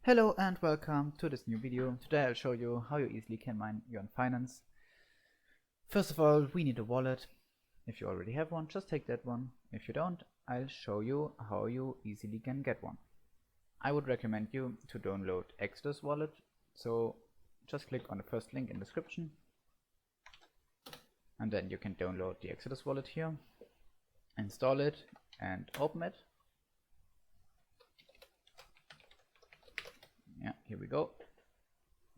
Hello and welcome to this new video. Today I'll show you how you easily can mine Yearn.Finance. First of all, we need a wallet. If you already have one, just take that one. If you don't, I'll show you how you easily can get one. I would recommend you to download Exodus wallet. So just click on the first link in the description. And then you can download the Exodus wallet here. Install it and open it. Yeah, here we go.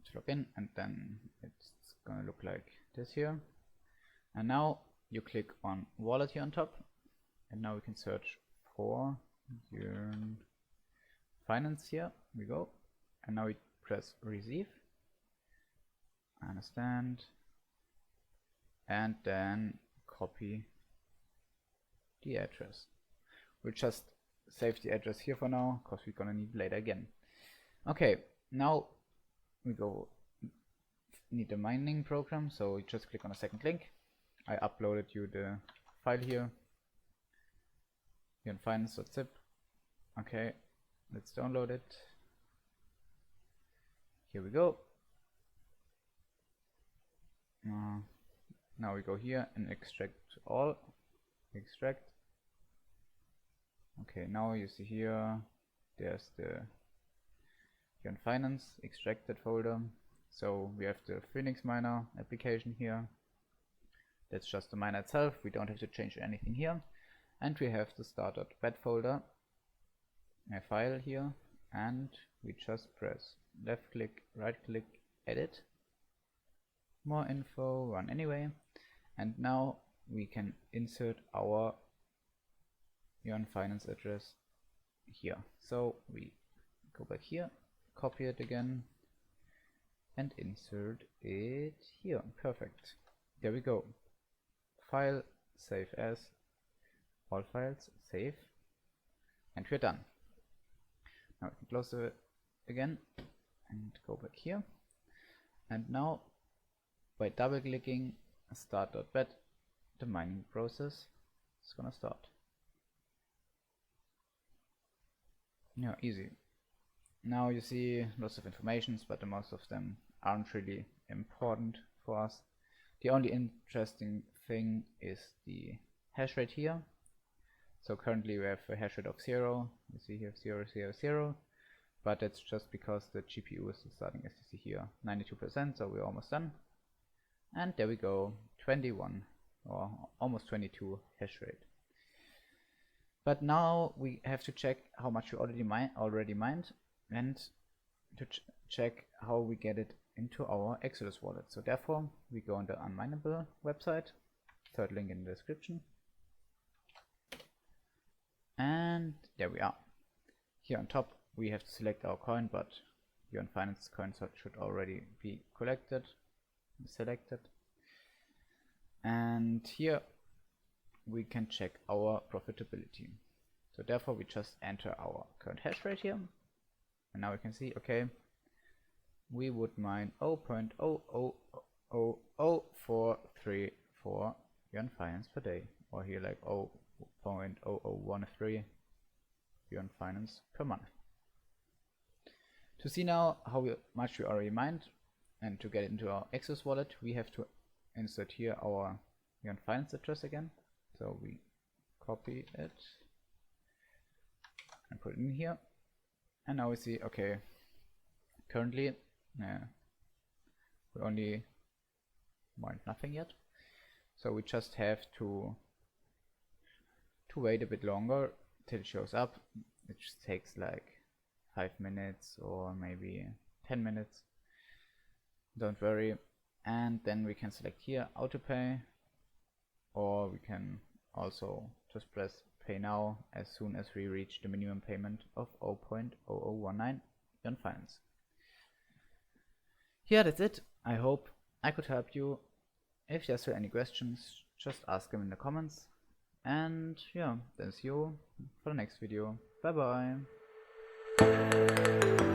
Let's log in and then it's gonna look like this here. And now you click on wallet here on top, and now we can search for Yearn.Finance. Here we go, and now we press receive, understand, and then copy the address. We'll just save the address here for now because we're gonna need it later again. Okay, now we need the mining program, so you just click on the second link. I uploaded you the file here, Yearn.Finance.zip. Okay, let's download it. Here we go. Now we go here and extract all. Extract. Okay, now you see here there's the Yearn.Finance extracted folder. So we have the Phoenix miner application here. That's just the miner itself. We don't have to change anything here. And we have the start.bat folder, a file here, and we just press left click, right click, edit, more info, run anyway. And now we can insert our Yearn.Finance address here. So we go back here, copy it again and insert it here. Perfect. There we go. File, save as, all files, save, and we're done. Now we can close it again and go back here. And now by double clicking start.bat, the mining process is gonna start. Yeah, easy. Now you see lots of informations, but the most of them aren't really important for us. The only interesting thing is the hash rate here. So currently we have a hash rate of 0. You see here 0, 0, 0. But that's just because the GPU is starting, as you see here, 92%, so we're almost done. And there we go, 21 or almost 22 hash rate. But now we have to check how much you already mined, and to check how we get it into our Exodus wallet. So therefore we go on the Unminable website, third link in the description, and there we are. Here on top we have to select our coin, but Yearn.Finance coins should already be selected. And here we can check our profitability. So therefore we just enter our current hash rate here. And now we can see, okay, we would mine 0.000434 Yearn.Finance per day, or here like 0.0013 Yearn.Finance per month. To see now how much we already mined and to get it into our Exodus wallet, we have to insert here our Yearn.Finance address again. So we copy it and put it in here. And now we see, okay, currently we only mined nothing yet, so we just have to wait a bit longer till it shows up. It just takes like 5 minutes or maybe 10 minutes, don't worry. And then we can select here auto pay, or we can also just press pay now as soon as we reach the minimum payment of 0.0019 Yearn.Finance. Yeah, that's it. I hope I could help you. If there's still any questions, just ask them in the comments. And yeah, then see you for the next video. Bye bye.